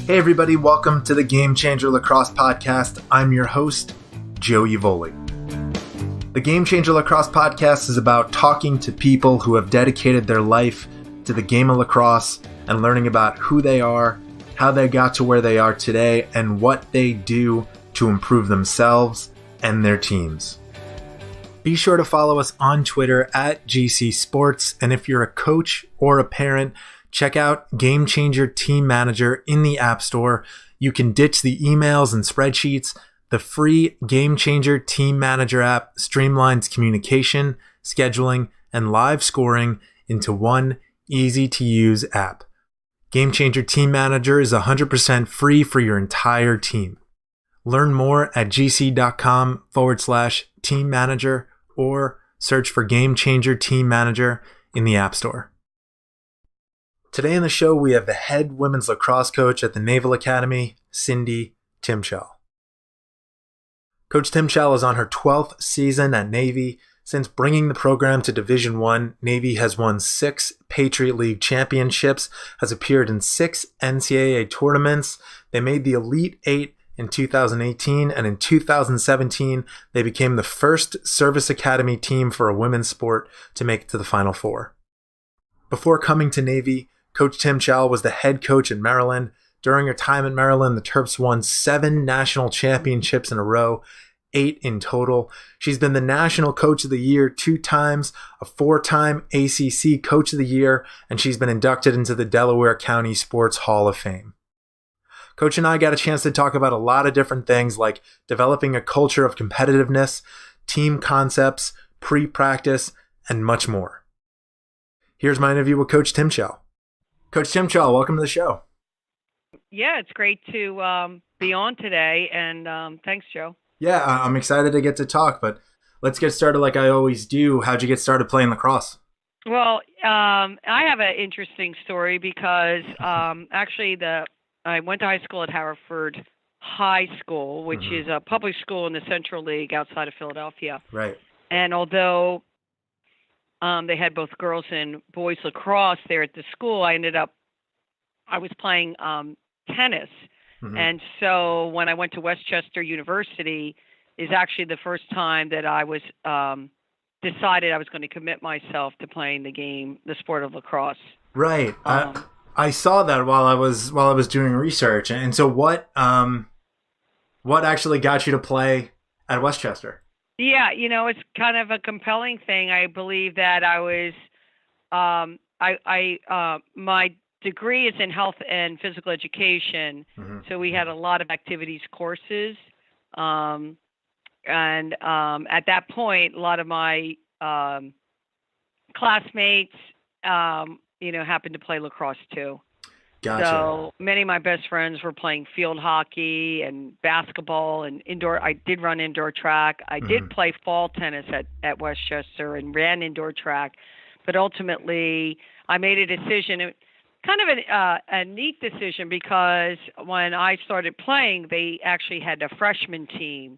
Hey everybody, welcome to the GameChanger Lacrosse podcast. I'm your host, Joe Evoli. The GameChanger Lacrosse podcast is about talking to people who have dedicated their life to the game of lacrosse and learning about who they are, how they got to where they are today, and what they do to improve themselves and their teams. Be sure to follow us on Twitter at GC Sports, and if you're a coach or a parent, check out GameChanger Team Manager in the App Store. You can ditch the emails and spreadsheets. The free GameChanger Team Manager app streamlines communication, scheduling, and live scoring into one easy-to-use app. GameChanger Team Manager is 100% free for your entire team. Learn more at gc.com/team manager or search for GameChanger Team Manager in the App Store. Today on the show, we have the head women's lacrosse coach at the Naval Academy, Cindy Timchal. Coach Timchal is on her 12th season at Navy. Since bringing the program to Division I, Navy has won 6 Patriot League Championships, has appeared in 6 NCAA tournaments. They made the Elite 8 in 2018, and in 2017, they became the first Service Academy team for a women's sport to make it to the Final Four. Before coming to Navy, Coach Timchal was the head coach in Maryland. During her time at Maryland, the Terps won 7 national championships in a row, 8 in total. She's been the National Coach of the Year 2 times, a 4-time ACC Coach of the Year, and she's been inducted into the Delaware County Sports Hall of Fame. Coach and I got a chance to talk about a lot of different things like developing a culture of competitiveness, team concepts, pre-practice, and much more. Here's my interview with Coach Timchal. Coach Timchal, welcome to the show. Yeah, it's great to be on today, and thanks, Joe. Yeah, I'm excited to get to talk, but let's get started like I always do. How'd you get started playing lacrosse? Well, I have an interesting story because actually I went to high school at Haverford High School, which is a public school in the Central League outside of Philadelphia. Right. And although they had both girls and boys lacrosse there at the school, I was playing tennis. And so when I went to Westchester University is actually the first time that I was decided I was going to commit myself to playing the sport of lacrosse. Right. I saw that while I was doing research. And so what actually got you to play at Westchester? Yeah, it's kind of a compelling thing. I believe that I was my degree is in health and physical education, so we had a lot of activities courses, and at that point, a lot of my classmates, happened to play lacrosse too. Gotcha. So many of my best friends were playing field hockey and basketball and indoor. I did run indoor track. I did play fall tennis at Westchester and ran indoor track, but ultimately I made a decision. Kind of a neat decision because when I started playing, they actually had a freshman team.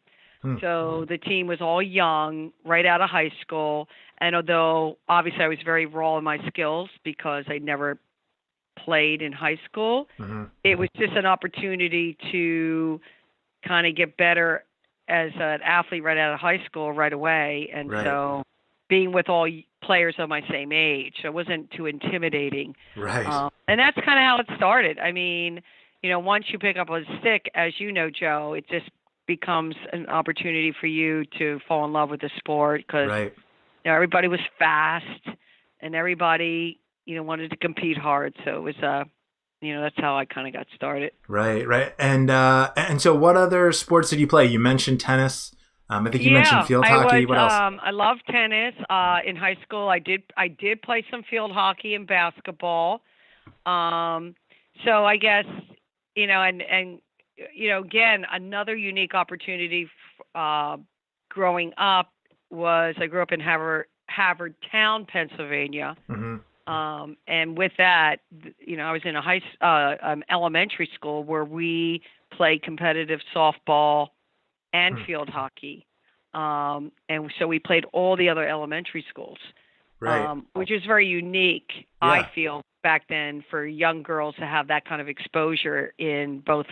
So the team was all young, right out of high school. And although obviously I was very raw in my skills because I never played in high school, it was just an opportunity to kind of get better as an athlete right out of high school right away. And so being with all players of my same age, so it wasn't too intimidating. Right. And that's kind of how it started. I mean, once you pick up a stick, as you know, Joe, it just becomes an opportunity for you to fall in love with the sport because everybody was fast and everybody, wanted to compete hard. So it was, that's how I kind of got started. Right. And so what other sports did you play? You mentioned tennis. I think you mentioned field hockey. What else? I love tennis. In high school, I did play some field hockey and basketball. So I guess, again, another unique opportunity growing up was I grew up in Havard Town, Pennsylvania. And with that, I was in a elementary school where we played competitive softball and field hockey. And so we played all the other elementary schools, which is very unique, I feel, back then for young girls to have that kind of exposure in both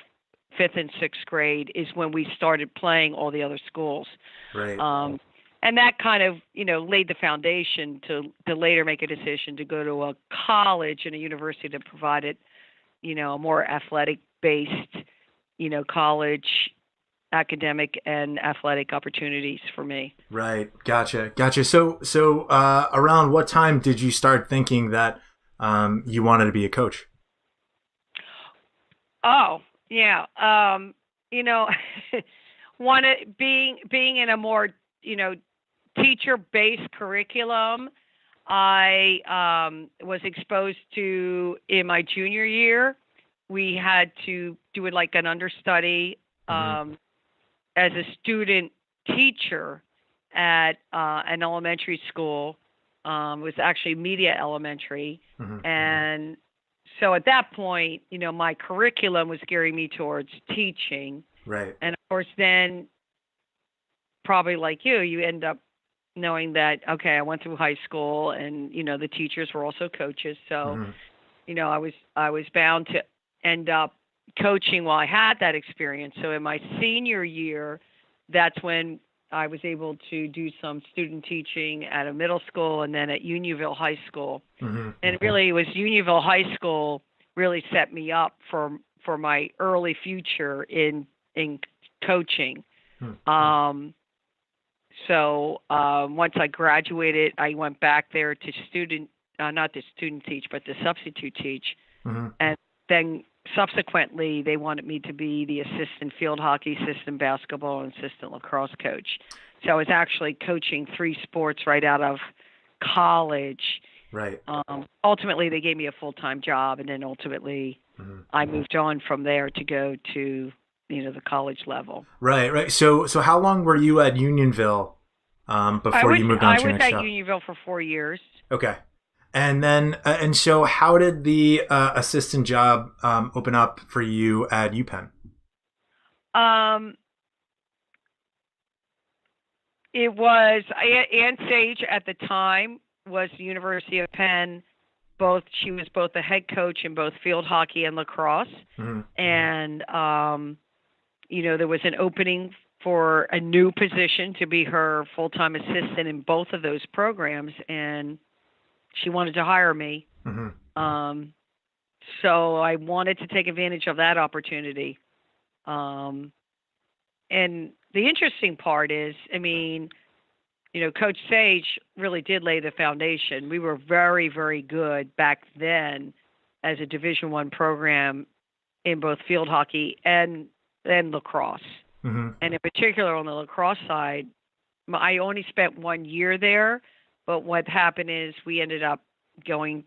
fifth and sixth grade is when we started playing all the other schools. Right. And that kind of, laid the foundation to later make a decision to go to a college and a university that provided, a more athletic-based, college academic and athletic opportunities for me. Right. Gotcha. So around what time did you start thinking that you wanted to be a coach? Oh, yeah. Being in a more, teacher-based curriculum, I was exposed to in my junior year. We had to do it like an understudy as a student teacher at an elementary school. It was actually Media Elementary. And so at that point, my curriculum was gearing me towards teaching. Right. And of course, then probably like you end up knowing that, okay, I went through high school and, the teachers were also coaches. So, I was bound to end up coaching while I had that experience. So in my senior year, that's when I was able to do some student teaching at a middle school and then at Unionville High School. And really it was Unionville High School really set me up for my early future in coaching. So once I graduated, I went back there to not to student teach, but to substitute teach. And then subsequently, they wanted me to be the assistant field hockey, assistant basketball, and assistant lacrosse coach. So I was actually coaching 3 sports right out of college. Right. Ultimately, they gave me a full-time job, and then ultimately I moved on from there to go to the college level. Right. So how long were you at Unionville before you moved on to your next job? I was at Unionville for 4 years. Okay. And then, so how did the assistant job open up for you at UPenn? It was Ann Sage at the time was the University of Penn. She was both the head coach in both field hockey and lacrosse. And there was an opening for a new position to be her full-time assistant in both of those programs, and she wanted to hire me. So I wanted to take advantage of that opportunity. And the interesting part is, Coach Sage really did lay the foundation. We were very, very good back then as a Division I program in both field hockey and lacrosse. And in particular on the lacrosse side, I only spent 1 year there, but what happened is we ended up going,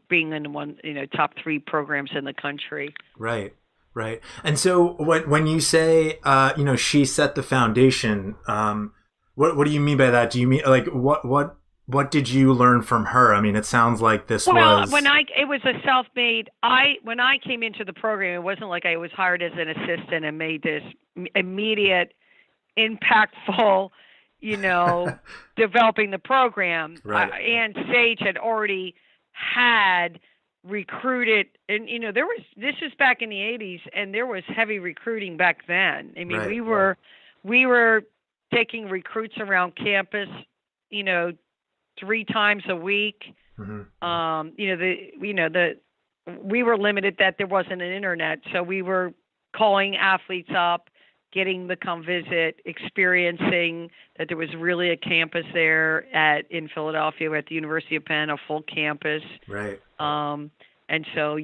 being in one, top 3 programs in the country. Right. And so when you say, she set the foundation, what do you mean by that? Do you mean like what did you learn from her? It sounds like this was. It was a self-made. When I came into the program, it wasn't like I was hired as an assistant and made this immediate, impactful, developing the program. Right. Ann Sage had already had recruited, and this was back in the 80s, and there was heavy recruiting back then. Right. we were taking recruits around campus, 3 times a week. We were limited that there wasn't an internet, so we were calling athletes up, getting them to come visit, experiencing that there was really a campus there in Philadelphia at the University of Penn, a full campus. Right. And so,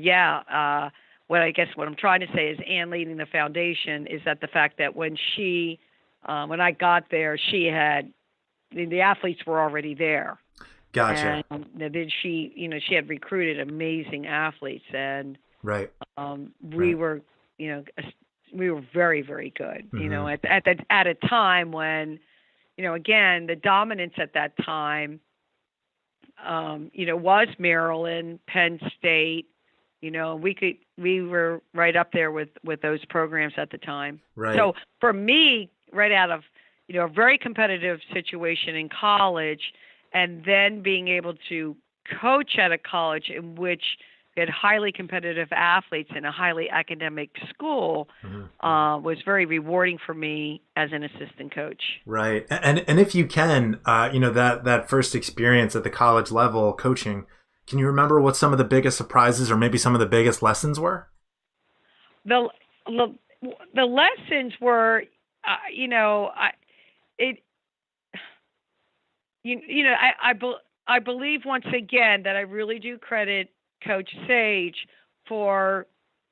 what I'm trying to say is Ann leading the foundation is that the fact that when I got there, she had the athletes were already there. Gotcha. And then she had recruited amazing athletes, and right. We were very, very good. At a time when, again, the dominance at that time, was Maryland, Penn State. We were right up there with those programs at the time. Right. So for me, right out of a very competitive situation in college, and then being able to coach at a college in which we had highly competitive athletes in a highly academic school, was very rewarding for me as an assistant coach. Right. And if you can, that first experience at the college level coaching, can you remember what some of the biggest surprises or maybe some of the biggest lessons were? The lessons were, I believe once again that I really do credit Coach Sage for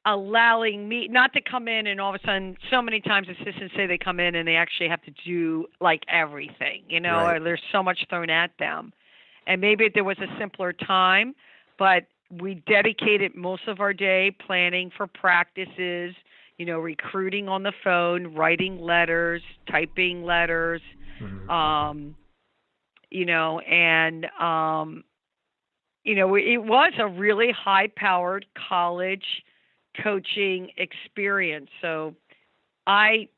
allowing me not to come in and all of a sudden, so many times assistants say they come in and they actually have to do like everything, Right. There's so much thrown at them. And maybe there was a simpler time, but we dedicated most of our day planning for practices, recruiting on the phone, writing letters, typing letters, it was a really high-powered college coaching experience. So I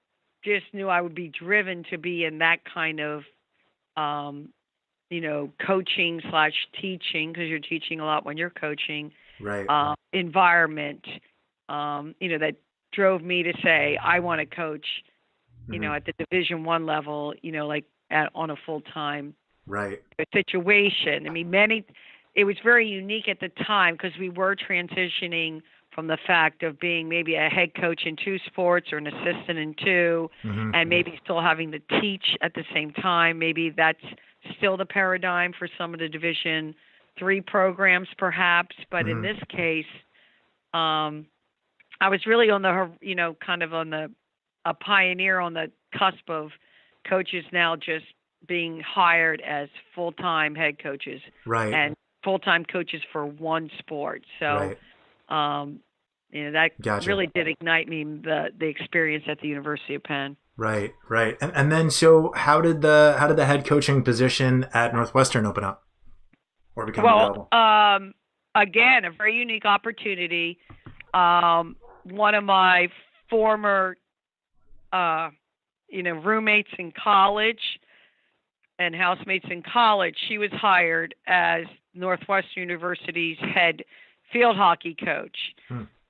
just knew I would be driven to be in that kind of, coaching / teaching, because you're teaching a lot when you're coaching, Right. environment, that drove me to say, I want to coach, at the Division I level, on a full-time Right. situation. I mean, it was very unique at the time because we were transitioning from the fact of being maybe a head coach in 2 sports or an assistant in 2, and maybe still having to teach at the same time. Maybe that's still the paradigm for some of the Division III programs, perhaps. But in this case, I was really on the, kind of on a pioneer on the cusp of coaches now just being hired as full-time head coaches, Right. and full-time coaches for one sport. So, Right. That Gotcha. really did ignite me the experience at the University of Penn. Right. Right. And then, so how did the head coaching position at Northwestern open up or become available? Again, a very unique opportunity. One of my former, roommates in college and housemates in college, she was hired as Northwestern University's head field hockey coach.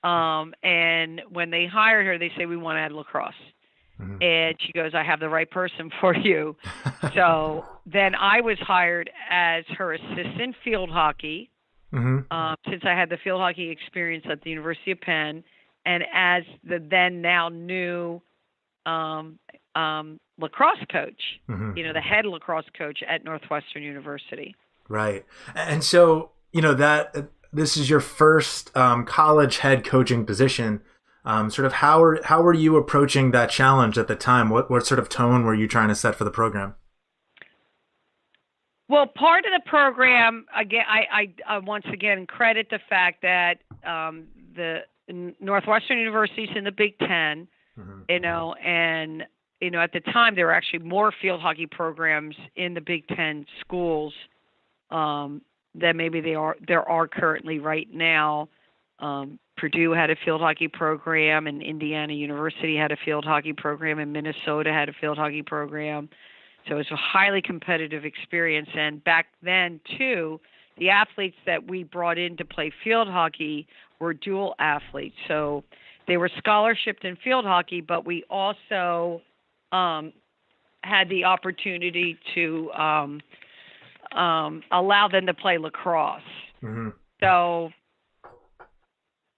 And when they hired her, they say, we want to add lacrosse. And she goes, I have the right person for you. So then I was hired as her assistant field hockey, since I had the field hockey experience at the University of Penn, and as the then now new lacrosse coach, the head lacrosse coach at Northwestern University. Right. And so, that this is your first college head coaching position. Sort of how were you approaching that challenge at the time? What sort of tone were you trying to set for the program? Well, part of the program, again, I once again credit the fact that the Northwestern University's in the Big Ten, and at the time there were actually more field hockey programs in the Big Ten schools than maybe there are currently right now. Purdue had a field hockey program, and Indiana University had a field hockey program, and Minnesota had a field hockey program. So it was a highly competitive experience. And back then, too, the athletes that we brought in to play field hockey were dual athletes. So they were scholarshiped in field hockey, but we also had the opportunity to allow them to play lacrosse. So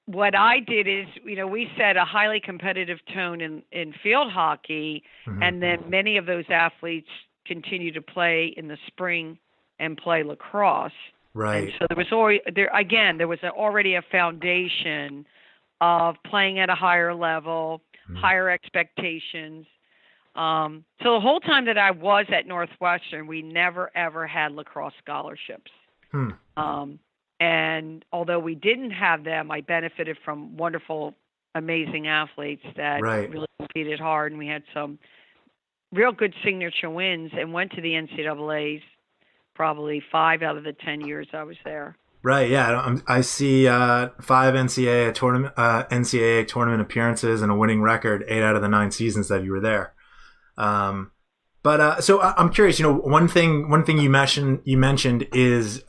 what I did is, we set a highly competitive tone in field hockey, and then many of those athletes continue to play in the spring and play lacrosse. Right. And so there was already a foundation of playing at a higher level, higher expectations. So the whole time that I was at Northwestern, we never, ever had lacrosse scholarships. And although we didn't have them, I benefited from wonderful, amazing athletes that really competed hard. And we had some real good signature wins and went to the NCAAs probably 5 out of the 10 years I was there. Right. Yeah. I see 5 NCAA tournament appearances and a winning record 8 out of the 9 seasons that you were there. But so I'm curious. One thing you mentioned is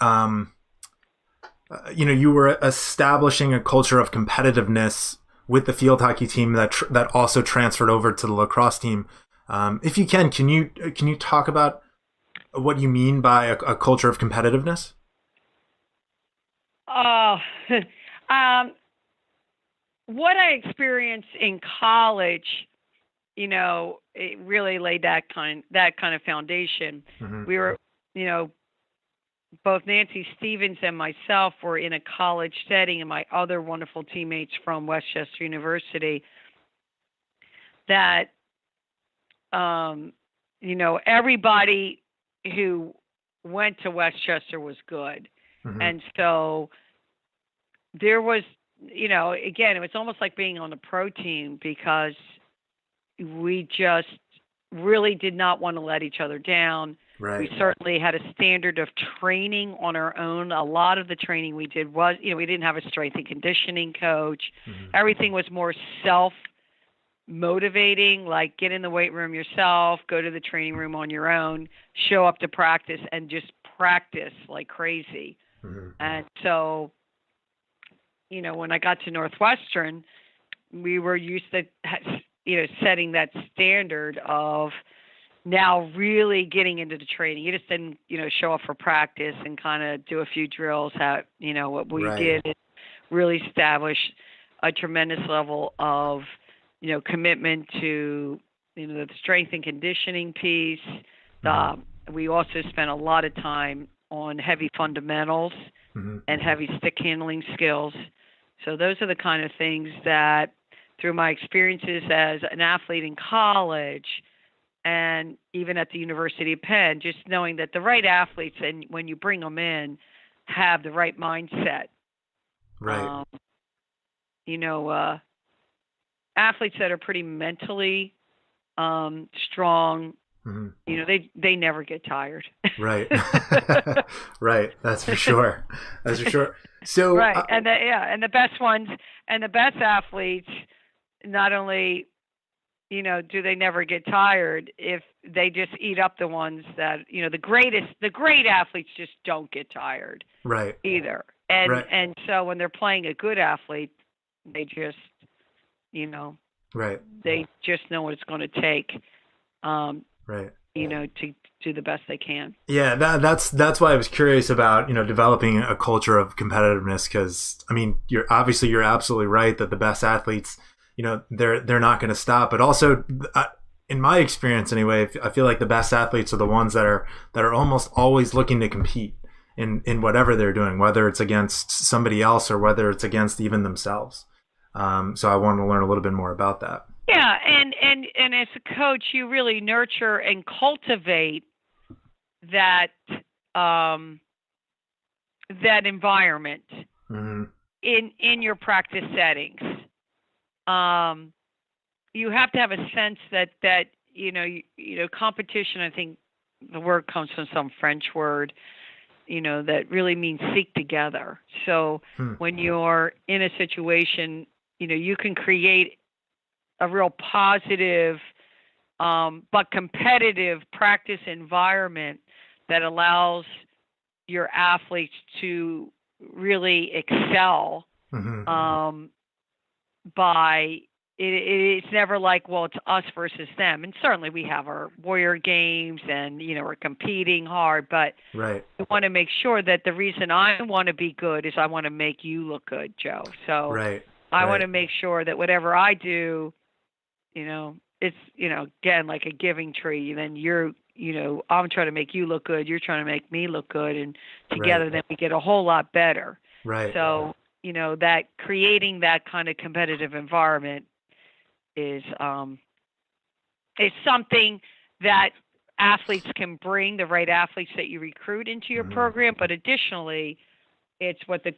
you were establishing a culture of competitiveness with the field hockey team that also transferred over to the lacrosse team. If you can you talk about what you mean by a culture of competitiveness? What I experienced in college, it really laid that kind of foundation. Mm-hmm. We were, both Nancy Stevens and myself were in a college setting, and my other wonderful teammates from Westchester University, that, everybody who went to Westchester was good. Mm-hmm. And so there was, again, it was almost like being on a pro team, because we just really did not want to let each other down. Right. We certainly had a standard of training on our own. A lot of the training we did was, we didn't have a strength and conditioning coach. Mm-hmm. Everything was more self-motivating, like get in the weight room yourself, go to the training room on your own, show up to practice, and just practice like crazy. Mm-hmm. And so, when I got to Northwestern, we were used to, setting that standard of now really getting into the training. You just didn't, show up for practice and kind of do a few drills. What we did is really establish a tremendous level of, commitment to, the strength and conditioning piece. We also spent a lot of time on heavy fundamentals mm-hmm. and heavy stick handling skills. So those are the kind of things that, through my experiences as an athlete in college and even at the University of Penn, just knowing that the right athletes, and when you bring them in, have the right mindset. Right. Athletes that are pretty mentally strong, mm-hmm. They never get tired. Right. Right. That's for sure. So right. And the best ones and the best athletes, not only, do they never get tired, if they just eat up the ones that, the great athletes just don't get tired. Right. Either. And so when they're playing a good athlete, they just, right. They just know what it's going to take. Right. To do the best they can. Yeah, that's why I was curious about, developing a culture of competitiveness, because you're absolutely right that the best athletes, they're not going to stop, but also in my experience anyway, I feel like the best athletes are the ones that are almost always looking to compete in whatever they're doing, whether it's against somebody else or whether it's against even themselves. So I wanted to learn a little bit more about that. Yeah, and as a coach, you really nurture and cultivate that that environment mm-hmm. in your practice settings. You have to have a sense that competition. I think the word comes from some French word, that really means seek together. So when you're in a situation, you can create a real positive but competitive practice environment that allows your athletes to really excel. Mm-hmm. It's never like, well, it's us versus them. And certainly we have our warrior games and, we're competing hard, but right. we want to make sure that the reason I want to be good is I want to make you look good, Joe. So right. I want to make sure that whatever I do, it's, again, like a giving tree. Then I'm trying to make you look good. You're trying to make me look good. And together then we get a whole lot better. Right. So, that creating that kind of competitive environment is something that athletes can bring, the right athletes that you recruit into your program. But additionally, it's what the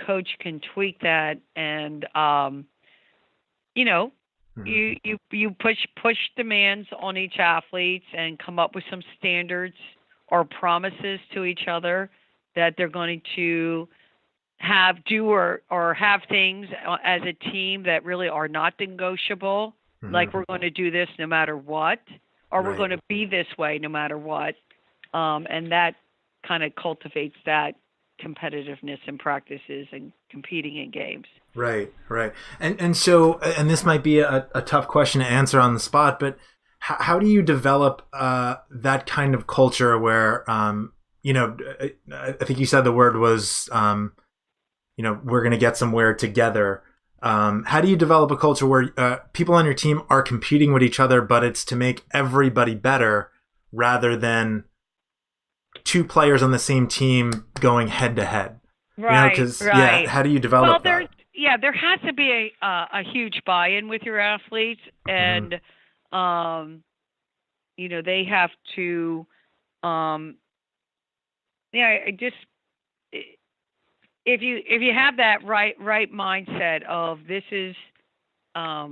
coach can tweak that and, you push demands on each athlete and come up with some standards or promises to each other that they're going to do or have things as a team that really are not negotiable. Like we're going to do this no matter what, or we're going to be this way no matter what. And that kind of cultivates that competitiveness in practices and competing in games. Right. And so, and this might be a tough question to answer on the spot, but how do you develop that kind of culture where, I think you said the word was, we're going to get somewhere together. How do you develop a culture where people on your team are competing with each other, but it's to make everybody better rather than two players on the same team going head to head? Right. Yeah, how do you develop that? There has to be a huge buy-in with your athletes, and they have to. If you have that right mindset of this is, a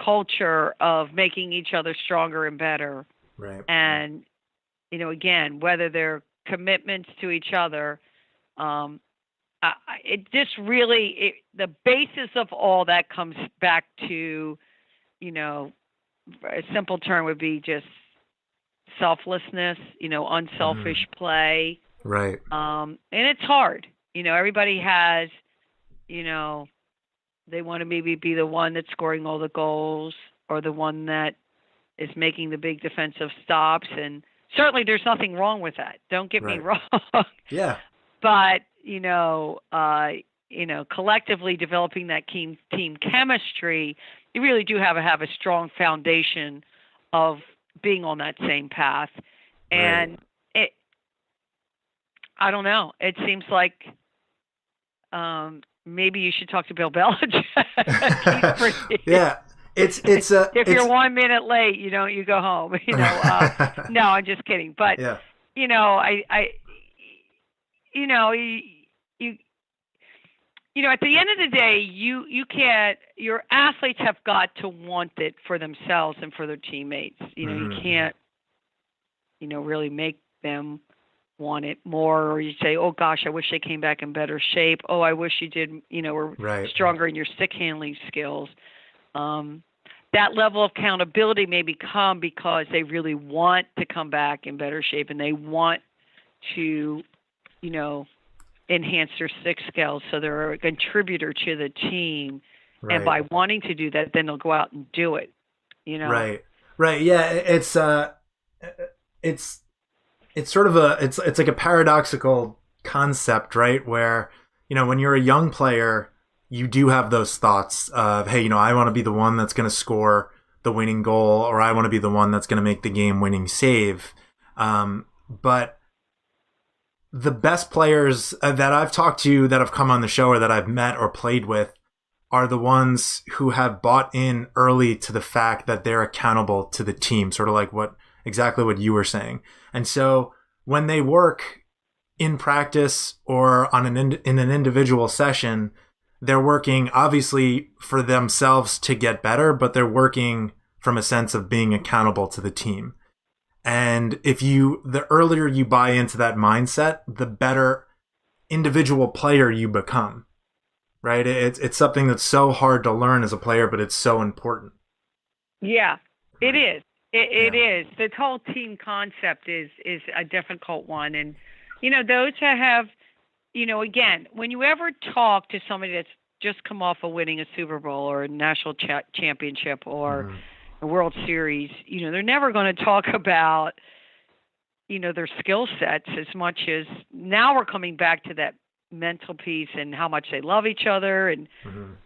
culture of making each other stronger and better, right? And again, whether they're commitments to each other. It just really, the basis of all that comes back to, a simple term would be just selflessness, unselfish play. Right. And it's hard. Everybody has, they want to maybe be the one that's scoring all the goals or the one that is making the big defensive stops. And certainly there's nothing wrong with that. Don't get me wrong. Yeah. But, collectively developing that team chemistry, you really do have a strong foundation of being on that same path. And I don't know. It seems like maybe you should talk to Bill Belichick. Yeah. If you're 1 minute late, you go home. No, I'm just kidding. But yeah. At the end of the day, you can't. Your athletes have got to want it for themselves and for their teammates. You can't, really make them want it more, or you say, "Oh gosh, I wish they came back in better shape. Oh, I wish you did, were stronger in your stick handling skills." That level of accountability may become because they really want to come back in better shape and they want to, enhance their stick skills, so they're a contributor to the team. Right. And by wanting to do that, then they'll go out and do it. Right. Yeah, it's sort of it's like a paradoxical concept, right? Where when you're a young player, you do have those thoughts of, hey, I want to be the one that's going to score the winning goal, or I want to be the one that's going to make the game-winning save. But the best players that I've talked to that have come on the show or that I've met or played with are the ones who have bought in early to the fact that they're accountable to the team, sort of like exactly what you were saying. And so when they work in practice or in an individual session, they're working obviously for themselves to get better, but they're working from a sense of being accountable to the team. And the earlier you buy into that mindset, the better individual player you become, right? It's something that's so hard to learn as a player, but it's so important. Yeah, it is. It is. The whole team concept is a difficult one. And, those who have, again, when you ever talk to somebody that's just come off of winning a Super Bowl or a national championship or a World Series, they're never going to talk about, their skill sets as much as now we're coming back to that mental piece and how much they love each other and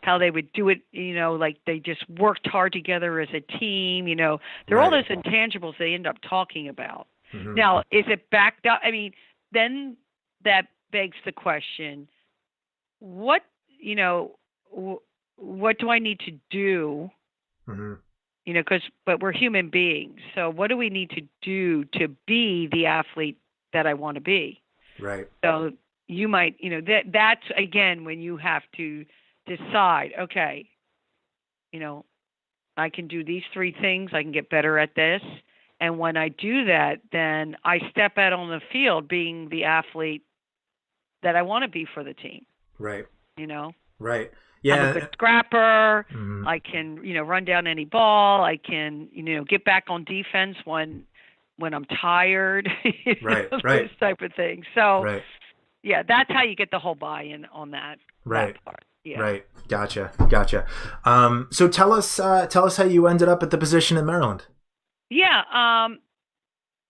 how they would do it, like they just worked hard together as a team. There are all those intangibles they end up talking about. Now, is it backed up? I mean, then that begs the question, what do I need to do? But we're human beings. So what do we need to do to be the athlete that I want to be? Right. So you might, that's again, when you have to decide, okay, I can do these three things. I can get better at this. And when I do that, then I step out on the field being the athlete that I want to be for the team. Right. Right. Yeah. I'm a good scrapper. I can, run down any ball. I can, get back on defense when I'm tired. Right. Those type of things. So, that's how you get the whole buy-in on that. Right. That part. Yeah. Right. Gotcha. So tell us how you ended up at the position in Maryland. Yeah.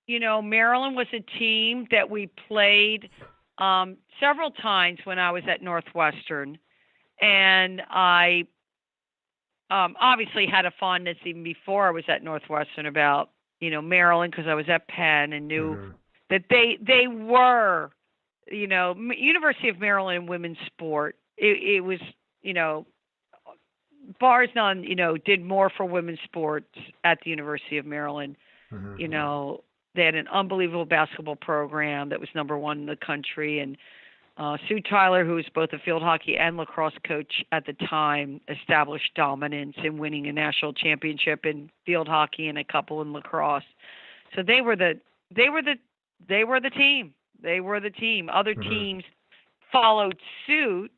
Maryland was a team that we played several times when I was at Northwestern, and I obviously had a fondness even before I was at Northwestern about Maryland, because I was at Penn and knew that they were University of Maryland women's sport. It was bars none did more for women's sports at the University of Maryland. They had an unbelievable basketball program that was number one in the country, and Sue Tyler, who was both a field hockey and lacrosse coach at the time, established dominance in winning a national championship in field hockey and a couple in lacrosse. So they were the team. They were the team. Other teams followed suit.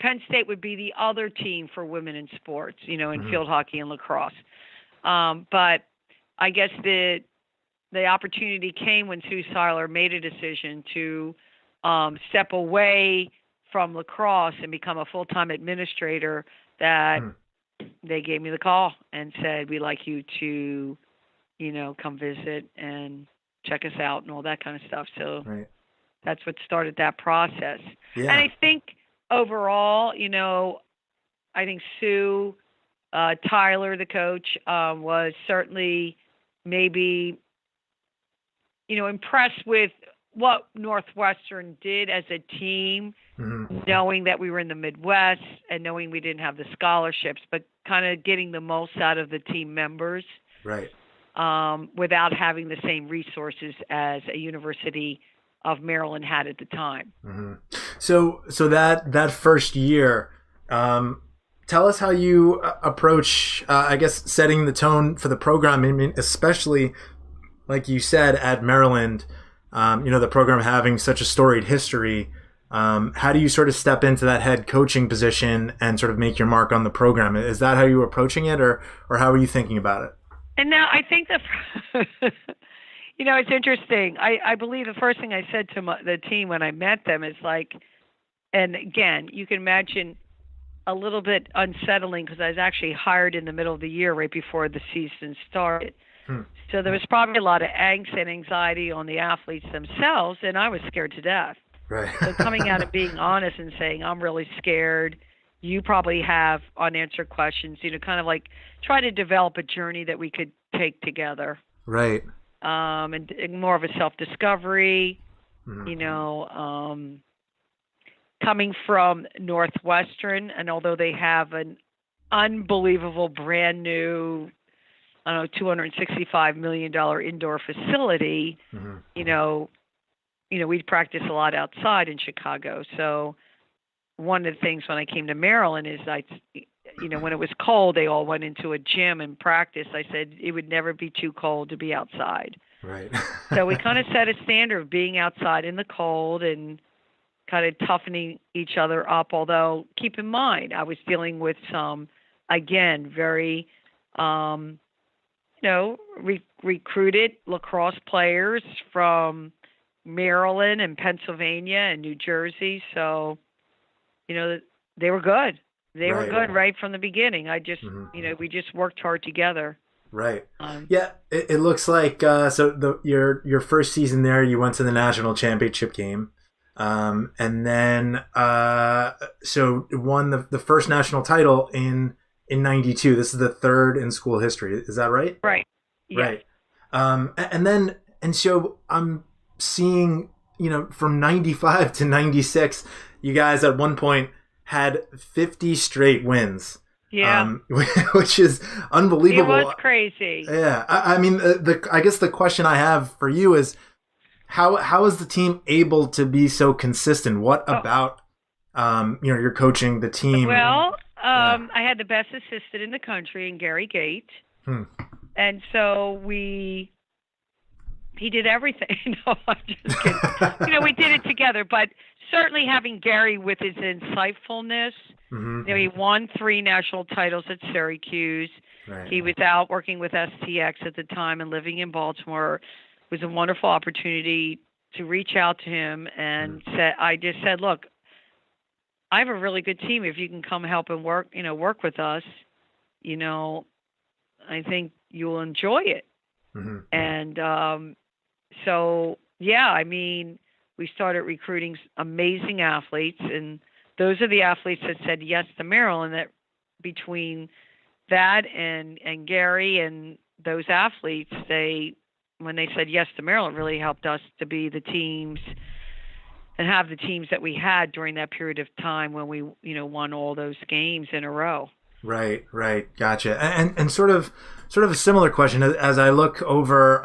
Penn State would be the other team for women in sports, in field hockey and lacrosse. But I guess the opportunity came when Sue Tyler made a decision to step away from lacrosse and become a full-time administrator, that they gave me the call and said, we'd like you to, come visit and check us out and all that kind of stuff. So that's what started that process. Yeah. And I think overall, I think Sue Tyler, the coach, was certainly maybe, impressed with what Northwestern did as a team, knowing that we were in the Midwest and knowing we didn't have the scholarships, but kind of getting the most out of the team members, without having the same resources as a University of Maryland had at the time. So that first year, tell us how you approach, I guess, setting the tone for the program. I mean, especially like you said at Maryland, the program having such a storied history. How do you sort of step into that head coaching position and sort of make your mark on the program? Is that how you were approaching it, or how are you thinking about it? And now I think that, it's interesting. I believe the first thing I said to the team when I met them is like, and again, you can imagine a little bit unsettling because I was actually hired in the middle of the year right before the season started. So there was probably a lot of angst and anxiety on the athletes themselves, and I was scared to death. Right. So coming out and being honest and saying, I'm really scared. You probably have unanswered questions, kind of like try to develop a journey that we could take together. Right. And more of a self-discovery, coming from Northwestern, and although they have an unbelievable brand new, $265 million indoor facility, we'd practice a lot outside in Chicago. So one of the things when I came to Maryland is when it was cold, they all went into a gym and practiced. I said it would never be too cold to be outside. Right. So we kind of set a standard of being outside in the cold and kind of toughening each other up. Although keep in mind, I was dealing with some, again, very, recruited lacrosse players from Maryland and Pennsylvania and New Jersey. So, they were good. They were good right from the beginning. I just, we just worked hard together. Right. It looks like your first season there, you went to the national championship game, and then so won the first national title in '92. This is the third in school history. Is that right? Right. Yes. Right. And so I'm seeing, from '95 to '96, you guys at one point had 50 straight wins. Yeah. Which is unbelievable. It was crazy. Yeah. I mean, I guess the question I have for you is how is the team able to be so consistent? What about, you're coaching the team? Well, I had the best assistant in the country in Gary Gate. And so he did everything. No, I'm just kidding. We did it together, but certainly having Gary with his insightfulness, he won 3 national titles at Syracuse. Right. He was out working with STX at the time and living in Baltimore. It was a wonderful opportunity to reach out to him and I just said, look, I have a really good team. If you can come help and work with us, I think you'll enjoy it. Mm-hmm. And so, yeah, I mean, we started recruiting amazing athletes, and those are the athletes that said yes to Maryland. That between that and Gary and those athletes, when they said yes to Maryland, really helped us to be the teams and have the teams that we had during that period of time when we, won all those games in a row. Right. Gotcha. And sort of a similar question as I look over,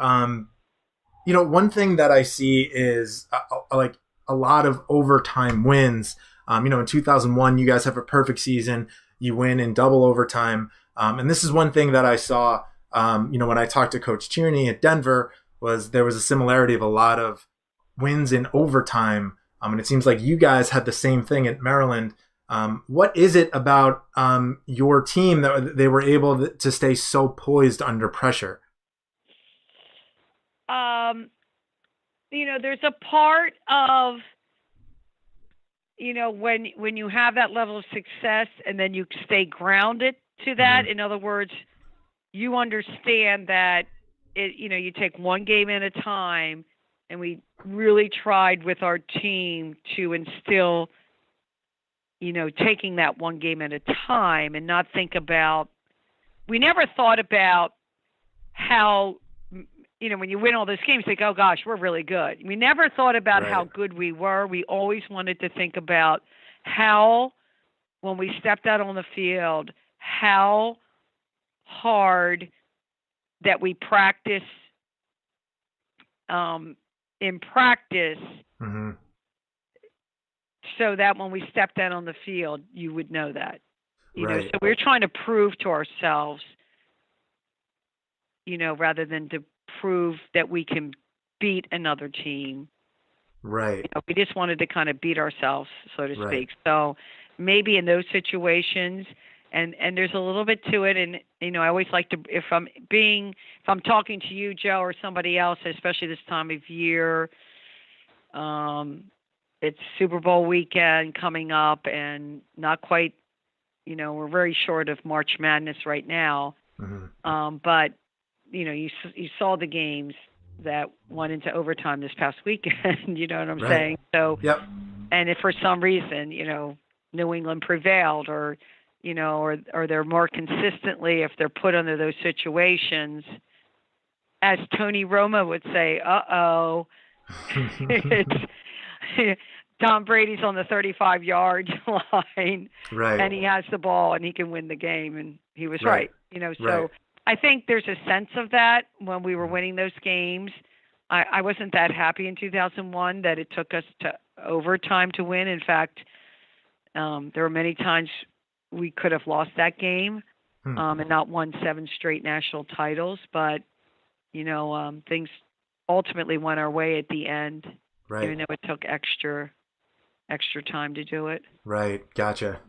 one thing that I see is like a lot of overtime wins. In 2001, you guys have a perfect season. You win in double overtime. And this is one thing that I saw, when I talked to Coach Tierney at Denver, there was a similarity of a lot of wins in overtime. And it seems like you guys had the same thing at Maryland. What is it about your team that they were able to stay so poised under pressure? There's a part of, when you have that level of success and then you stay grounded to that. Mm-hmm. In other words, you understand that you take one game at a time, and we really tried with our team to instill, taking that one game at a time and not think about, we never thought about how, when you win all those games, you think, oh gosh, we're really good. We never thought about how good we were. We always wanted to think about how, when we stepped out on the field, how hard that we practice in practice, mm-hmm. so that when we stepped out on the field, you would know that. Right. So we're trying to prove to ourselves, rather than to prove that we can beat another team. Right. We just wanted to kind of beat ourselves, so to speak. Right. So maybe in those situations, and there's a little bit to it. And, I always like to, if I'm talking to you, Joe, or somebody else, especially this time of year, it's Super Bowl weekend coming up, and not quite, we're very short of March Madness right now. Mm-hmm. But, you saw the games that went into overtime this past weekend, you know what I'm saying? So, yep. And if for some reason, New England prevailed, or, or they're more consistently, if they're put under those situations, as Tony Romo would say, uh-oh, it's Tom Brady's on the 35-yard line, right, and he has the ball, and he can win the game, and he was right. So right. I think there's a sense of that when we were winning those games. I wasn't that happy in 2001 that it took us to overtime to win. In fact, there were many times we could have lost that game and not won 7 straight national titles. But, things ultimately went our way at the end, even though it took extra time to do it. Right. Gotcha.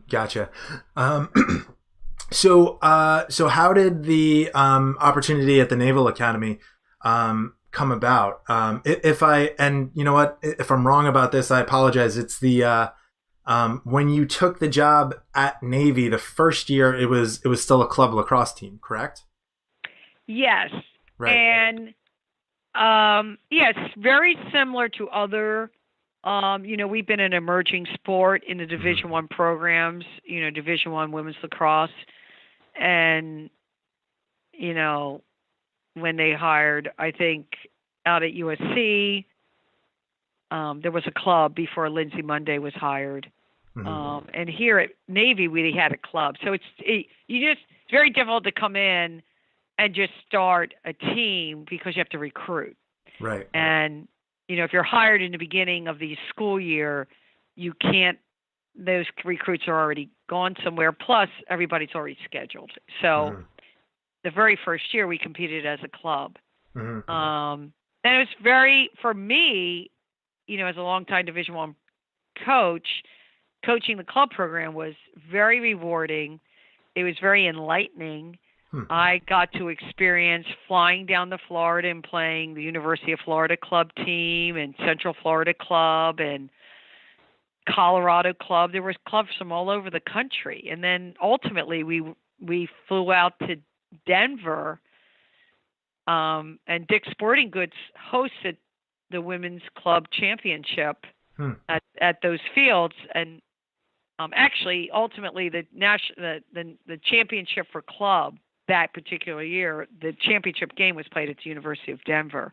So how did the opportunity at the Naval Academy come about? If I'm wrong about this, I apologize. It's the when you took the job at Navy, the first year it was still a club lacrosse team, correct? Yes. Right. And it's very similar to other. We've been an emerging sport in the Division I programs, Division I women's lacrosse. And, when they hired, I think out at USC, there was a club before Lindsay Monday was hired. Mm-hmm. And here at Navy, we had a club. So it's very difficult to come in and just start a team because you have to recruit. Right. And, if you're hired in the beginning of the school year, you can't, those recruits are already gone somewhere. Plus, everybody's already scheduled. So the very first year we competed as a club. Mm-hmm. And it was very, for me, as a longtime Division I coach, coaching the club program was very rewarding. It was very enlightening. I got to experience flying down to Florida and playing the University of Florida club team and Central Florida club and Colorado club. There was clubs from all over the country. And then ultimately we flew out to Denver, and Dick's Sporting Goods hosted the Women's Club Championship at those fields. And actually, ultimately, the championship for club that particular year, the championship game was played at the University of Denver.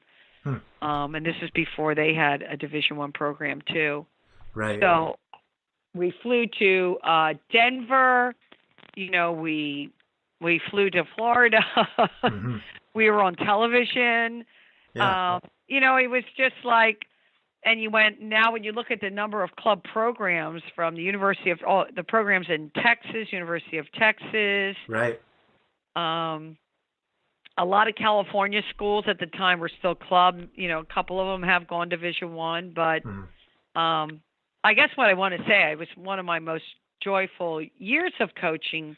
And this is before they had a Division I program too. Right. So we flew to Denver. We flew to Florida. We were on television. Yeah. It was just like, and now when you look at the number of club programs from the University of, all the programs in Texas, University of Texas. Right. A lot of California schools at the time were still club. A couple of them have gone Division I, but I guess what I want to say, it was one of my most joyful years of coaching,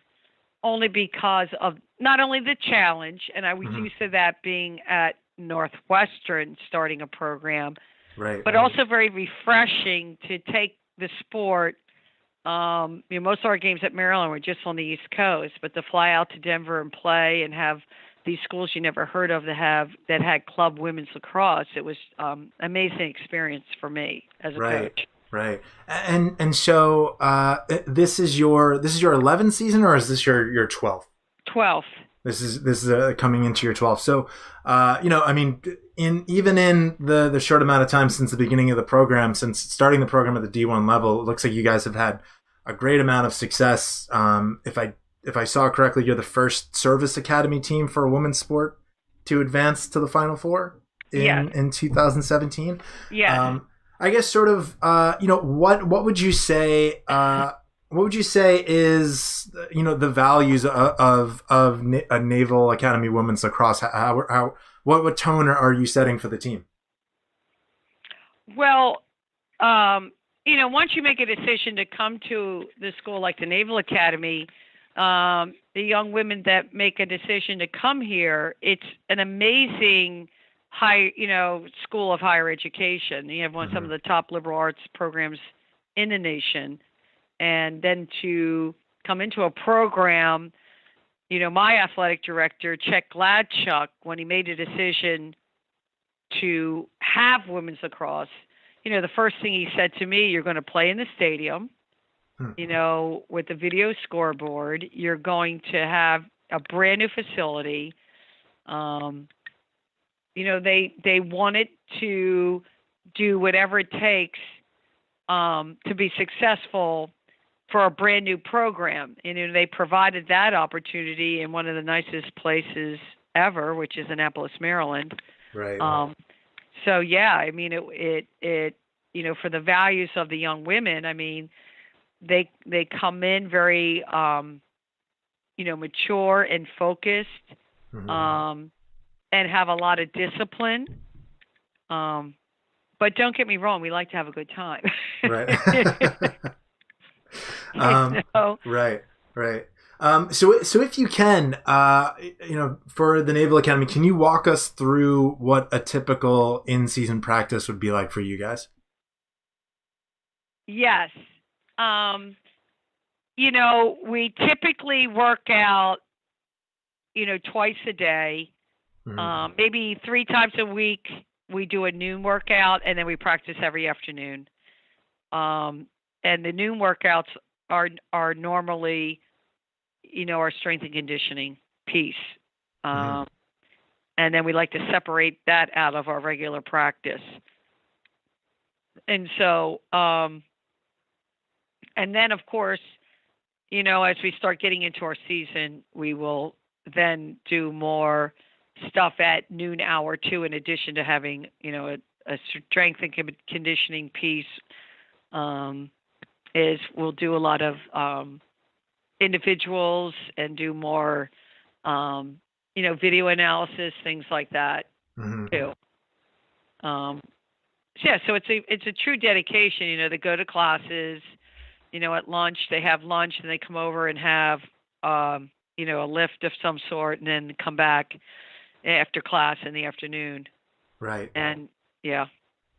only because of not only the challenge, and I was used to that being at Northwestern starting a program, but also very refreshing to take the sport. Most of our games at Maryland were just on the East Coast, but to fly out to Denver and play and have these schools you never heard of that had club women's lacrosse, it was amazing experience for me as a coach. Right. And so this is your 11th season, or is this your 12th? 12th. This is coming into your 12th. So, even in the short amount of time since the beginning of the program, since starting the program at the D1 level, it looks like you guys have had a great amount of success. If I saw correctly, you're the first service academy team for a women's sport to advance to the Final Four in 2017. Yeah. I guess sort of, what would you say? What would you say is, the values of a Naval Academy women's lacrosse? What tone are you setting for the team? Well, once you make a decision to come to the school like the Naval Academy, the young women that make a decision to come here, it's an amazing school of higher education. You have some of the top liberal arts programs in the nation. And then to come into a program, my athletic director, Chet Gladchuk, when he made a decision to have women's lacrosse, the first thing he said to me, you're going to play in the stadium, with the video scoreboard. You're going to have a brand new facility. They wanted to do whatever it takes to be successful for a brand new program. And they provided that opportunity in one of the nicest places ever, which is Annapolis, Maryland. Right. So yeah, it for the values of the young women, they come in very mature and focused, and have a lot of discipline. But don't get me wrong, we like to have a good time. Right. Right. So if you can, for the Naval Academy, can you walk us through what a typical in-season practice would be like for you guys? Yes. We typically work out, twice a day, maybe 3 times a week. We do a noon workout, and then we practice every afternoon. And the noon workouts are normally, our strength and conditioning piece. And then we like to separate that out of our regular practice. And so, and then of course, as we start getting into our season, we will then do more stuff at noon hour too, in addition to having, a strength and conditioning piece. Is we'll do a lot of individuals and do more, video analysis, things like that too. So it's a true dedication. They go to classes. At lunch they have lunch, and they come over and have a lift of some sort, and then come back after class in the afternoon. Right. And yeah.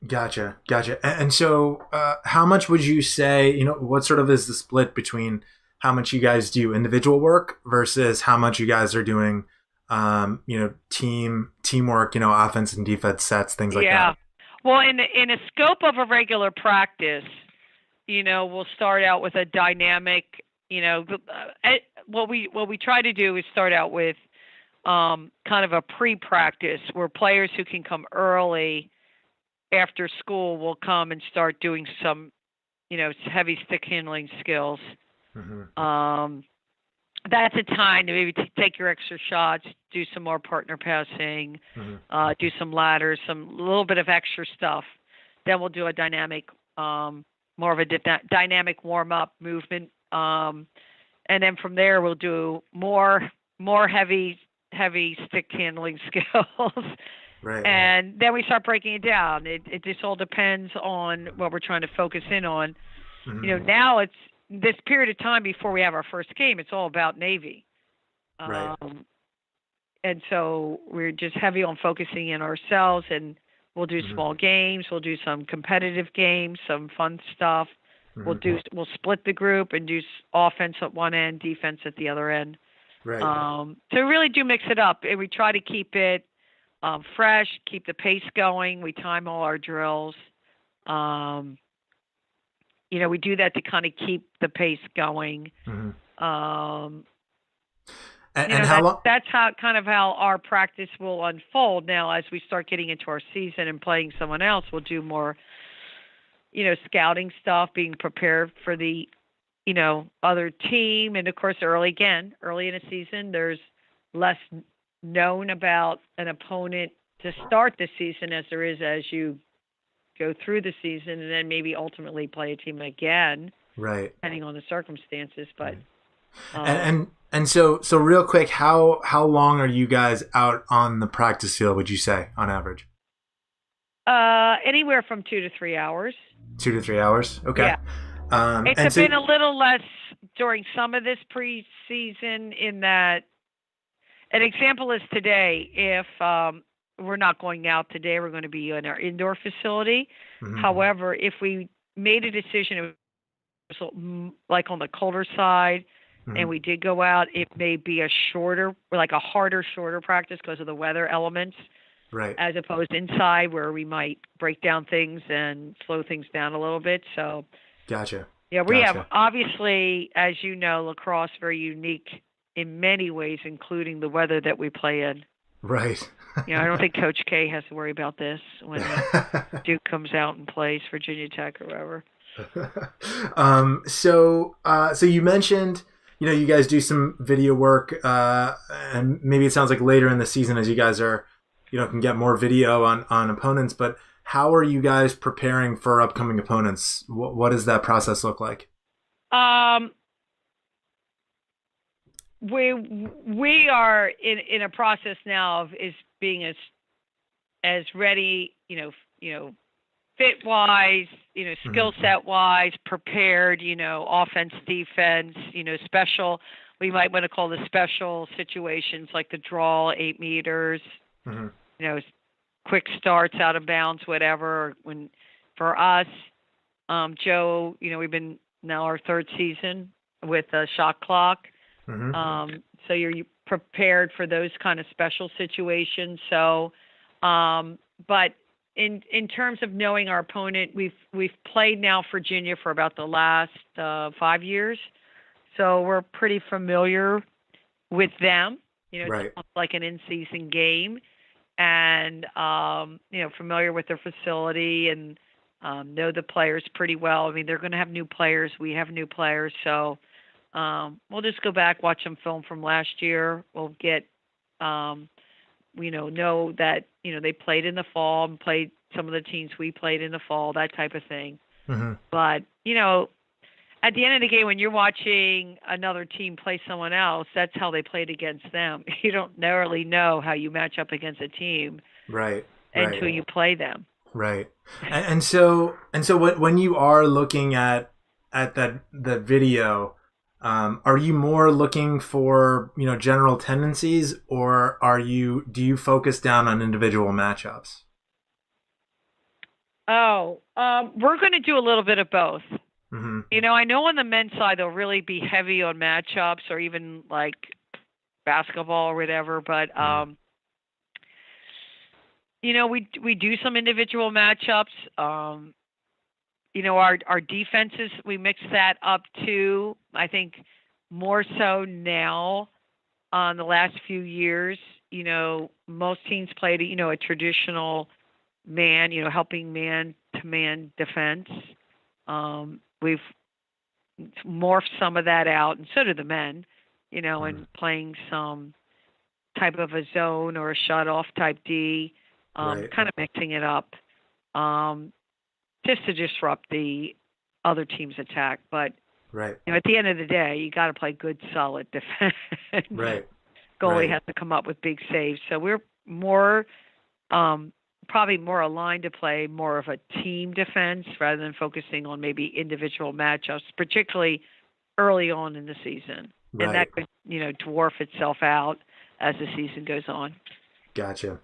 Gotcha. And so, how much would you say, what sort of is the split between how much you guys do individual work versus how much you guys are doing, teamwork, offense and defense sets, things like that? Yeah. Well, in a scope of a regular practice, we'll start out with a dynamic, what we try to do is start out with kind of a pre-practice where players who can come early after school will come and start doing some, heavy stick handling skills. Mm-hmm. That's a time to maybe take your extra shots, do some more partner passing, Mm-hmm. do some ladders, some little bit of extra stuff. Then we'll do a dynamic, more of a dynamic warm-up movement. And then from there, we'll do more heavy stick handling skills. Right. And then we start breaking it down. It just all depends on what we're trying to focus in on. Mm-hmm. Now it's this period of time before we have our first game, it's all about Navy. Right. And so we're just heavy on focusing in ourselves, and we'll do small games. We'll do some competitive games, some fun stuff. Mm-hmm. We'll split the group and do offense at one end, defense at the other end. Right. So we really do mix it up, and we try to keep it fresh, keep the pace going. We time all our drills. We do that to kind of keep the pace going. Mm-hmm. That's how our practice will unfold. Now, as we start getting into our season and playing someone else, we'll do more, scouting stuff, being prepared for the, other team. And of course, early in the season, there's less known about an opponent to start the season as there is as you go through the season, and then maybe ultimately play a team again, right, depending on the circumstances. But and so real quick, how long are you guys out on the practice field, would you say, on average? Anywhere from 2 to 3 hours. 2 to 3 hours. Okay. Yeah. It's been a little less during some of this preseason, in that an example is today. If we're not going out today, we're going to be in our indoor facility. Mm-hmm. However, if we made a decision, like on the colder side, and we did go out, it may be a harder, shorter practice because of the weather elements. Right. As opposed to inside, where we might break down things and slow things down a little bit. So, gotcha. Yeah, we have, obviously, as you know, lacrosse very unique in many ways, including the weather that we play in. Right. I don't think Coach K has to worry about this when Duke comes out and plays Virginia Tech or wherever. So you mentioned, you guys do some video work, and maybe it sounds like later in the season as you guys are, can get more video on opponents, but how are you guys preparing for upcoming opponents? What does that process look like? We are in a process now of being as ready, fit wise, skill set wise, prepared, offense, defense, special. We might want to call the special situations like the draw, 8 meters, quick starts out of bounds, whatever. When for us, Joe, we've been now our third season with a shot clock. So you're prepared for those kind of special situations. So, but in terms of knowing our opponent, we've played now Virginia for about the last 5 years, so we're pretty familiar with them. Right. It's like an in-season game, and familiar with their facility and know the players pretty well. I mean, they're going to have new players. We have new players, so. We'll just go back, watch some film from last year. We'll get, know that, they played in the fall and played some of the teams we played in the fall, that type of thing. But, at the end of the game, when you're watching another team play someone else, that's how they played against them. You don't really know how you match up against a team. Right. Until you play them. Right. And so when you are looking at the video, Are you more looking for, general tendencies, or do you focus down on individual matchups? We're going to do a little bit of both. Mm-hmm. I know on the men's side they'll really be heavy on matchups or even like basketball or whatever, but we do some individual matchups. Our defenses, we mix that up too. I think more so now the last few years. Most teams played a traditional man, helping man-to-man defense. We've morphed some of that out, and so do the men, and playing some type of a zone or a shut-off type D, kind of mixing it up just to disrupt the other team's attack. But at the end of the day, you got to play good, solid defense. Goalie has to come up with big saves. So we're more probably more aligned to play more of a team defense rather than focusing on maybe individual matchups, particularly early on in the season. And that could, dwarf itself out as the season goes on. Gotcha.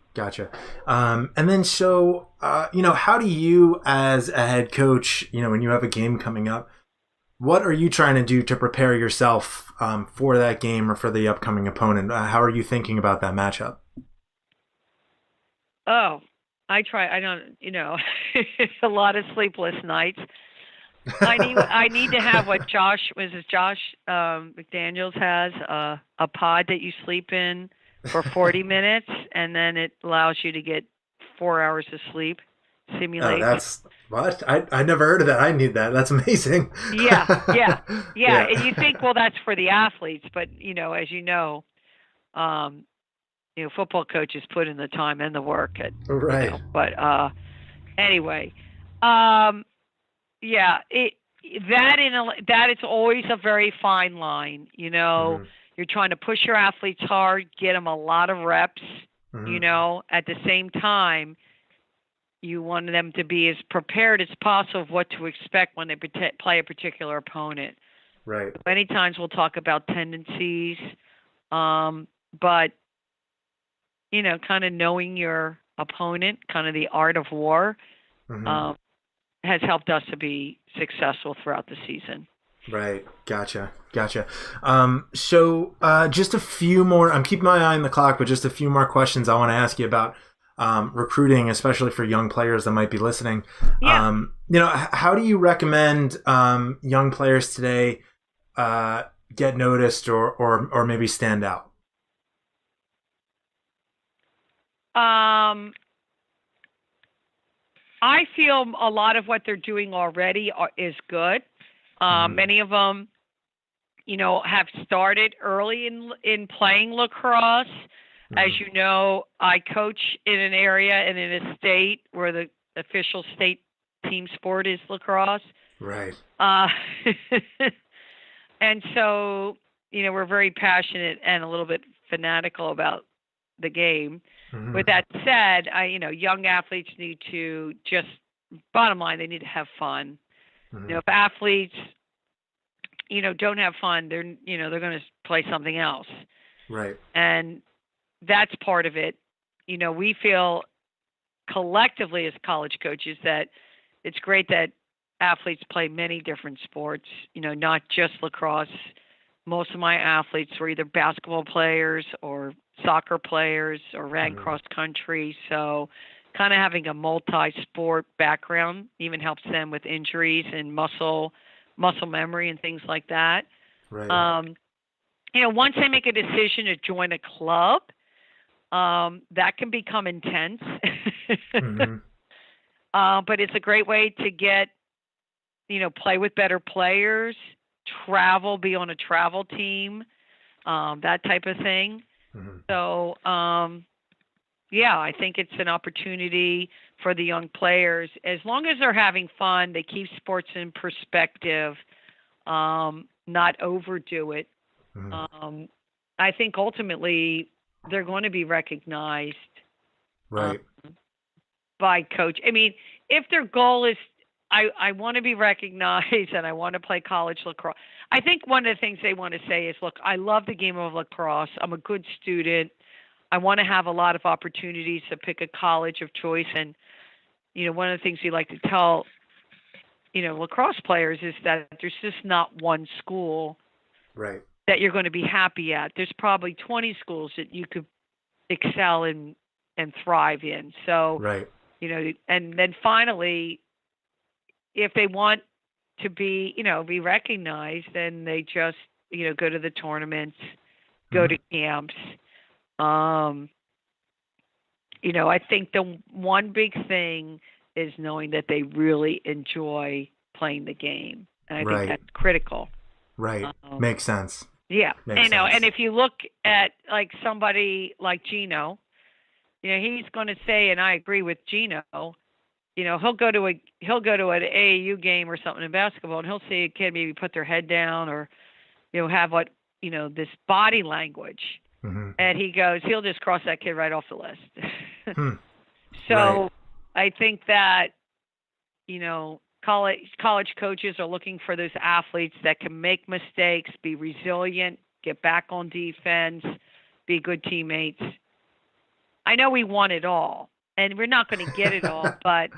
And then so, how do you as a head coach, when you have a game coming up, what are you trying to do to prepare yourself for that game or for the upcoming opponent? How are you thinking about that matchup? Oh, I don't, a lot of sleepless nights. I need to have what Josh McDaniels has, a pod that you sleep in for 40 minutes, and then it allows you to get 4 hours of sleep. Simulate. Oh, that's what? I never heard of that. I need that. That's amazing. Yeah. And you think, well, that's for the athletes, but as football coaches put in the time and the work. But anyway, that it's always a very fine line. You're trying to push your athletes hard, get them a lot of reps. At the same time, you want them to be as prepared as possible of what to expect when they play a particular opponent. Right. Many times we'll talk about tendencies, but kind of knowing your opponent, kind of the art of war, has helped us to be successful throughout the season. Right. Gotcha. So just a few more, I'm keeping my eye on the clock, but just a few more questions I want to ask you about recruiting, especially for young players that might be listening. Yeah. How do you recommend young players today get noticed or maybe stand out? I feel a lot of what they're doing already is good. Many of them, have started early in playing lacrosse. As you know, I coach in an area and in a state where the official state team sport is lacrosse. Right. And so, we're very passionate and a little bit fanatical about the game. With that said, young athletes need to bottom line, they need to have fun. If athletes, don't have fun, they're going to play something else. Right. And that's part of it. We feel collectively as college coaches that it's great that athletes play many different sports, not just lacrosse. Most of my athletes were either basketball players or soccer players or ran cross country. So kind of having a multi-sport background even helps them with injuries and muscle memory and things like that. Right. Once they make a decision to join a club, that can become intense. But it's a great way to get, play with better players, travel, be on a travel team, that type of thing. So, I think it's an opportunity for the young players. As long as they're having fun, they keep sports in perspective, not overdo it. I think ultimately they're going to be recognized by coach. I mean, if their goal is I want to be recognized and I want to play college lacrosse. I think one of the things they want to say is, look, I love the game of lacrosse. I'm a good student. I want to have a lot of opportunities to pick a college of choice. And, one of the things we like to tell, lacrosse players is that there's just not one school right. that you're going to be happy at. There's probably 20 schools that you could excel in and thrive in. So, right. And then finally, if they want to be, be recognized, then they just, go to the tournaments, go to camps. I think the one big thing is knowing that they really enjoy playing the game. And I think that's critical. Right. Makes sense. Yeah. Makes sense. And if you look at like somebody like Gino, he's going to say, and I agree with Gino, he'll go to an AAU game or something in basketball, and he'll see a kid maybe put their head down or, have this body language. Mm-hmm. And he'll just cross that kid right off the list. So Right. I think that, college coaches are looking for those athletes that can make mistakes, be resilient, get back on defense, be good teammates. I know we want it all, and we're not going to get it all, but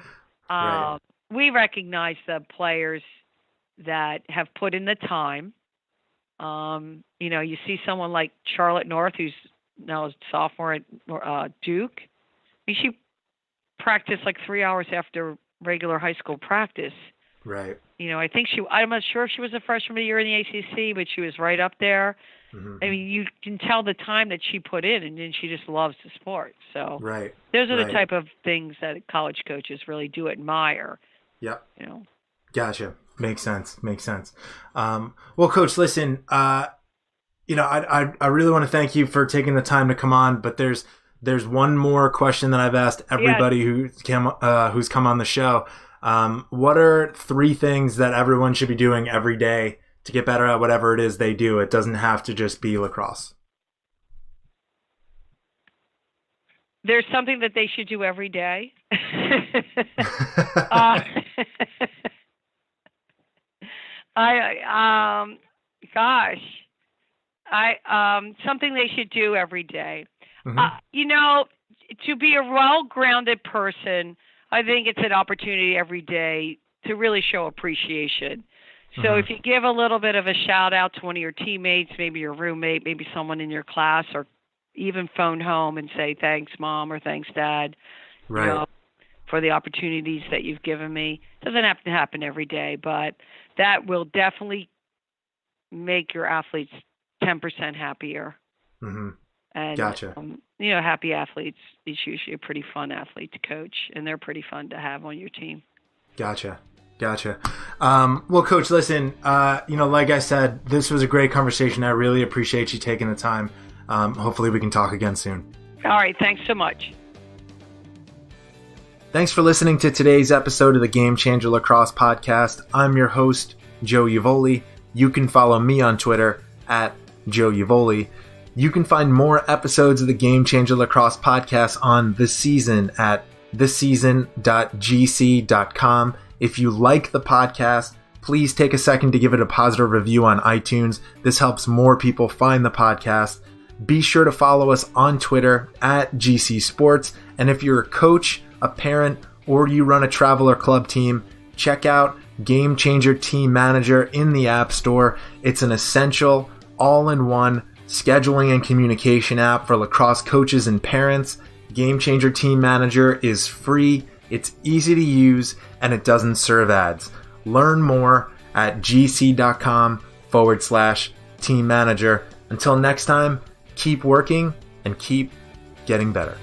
Right. we recognize the players that have put in the time. You see someone like Charlotte North, who's now a sophomore at Duke. I mean, she practiced like 3 hours after regular high school practice. Right. I think I'm not sure if she was a freshman of the year in the ACC, but she was right up there. Mm-hmm. I mean, you can tell the time that she put in, and then she just loves the sport. So Right. those are the Right. type of things that college coaches really do admire. Yep. Gotcha. Makes sense. Well, Coach, listen, I really want to thank you for taking the time to come on, but there's one more question that I've asked everybody who's come on the show. What are 3 things that everyone should be doing every day to get better at whatever it is they do? It doesn't have to just be lacrosse. There's something that they should do every day. Something they should do every day. Mm-hmm. To be a well-grounded person, I think it's an opportunity every day to really show appreciation. So if you give a little bit of a shout out to one of your teammates, maybe your roommate, maybe someone in your class, or even phone home and say, thanks, Mom, or thanks, Dad, Right. For the opportunities that you've given me. It doesn't have to happen every day, but that will definitely make your athletes 10% happier. Mm-hmm. And, Gotcha. Happy athletes is usually a pretty fun athlete to coach, and they're pretty fun to have on your team. Gotcha. Well, Coach, listen, like I said, this was a great conversation. I really appreciate you taking the time. Hopefully we can talk again soon. All right. Thanks so much. Thanks for listening to today's episode of the Game Changer Lacrosse Podcast. I'm your host, Joe Uvoli. You can follow me on Twitter at Joe Uvoli. You can find more episodes of the Game Changer Lacrosse Podcast on The Season at theseason.gc.com. If you like the podcast, please take a second to give it a positive review on iTunes. This helps more people find the podcast. Be sure to follow us on Twitter at GC Sports. And if you're a coach, a parent, or you run a travel or club team, check out GameChanger Team Manager in the App Store. It's an essential, all-in-one scheduling and communication app for lacrosse coaches and parents. GameChanger Team Manager is free, it's easy to use, and it doesn't serve ads. Learn more at gc.com/team manager. Until next time, keep working and keep getting better.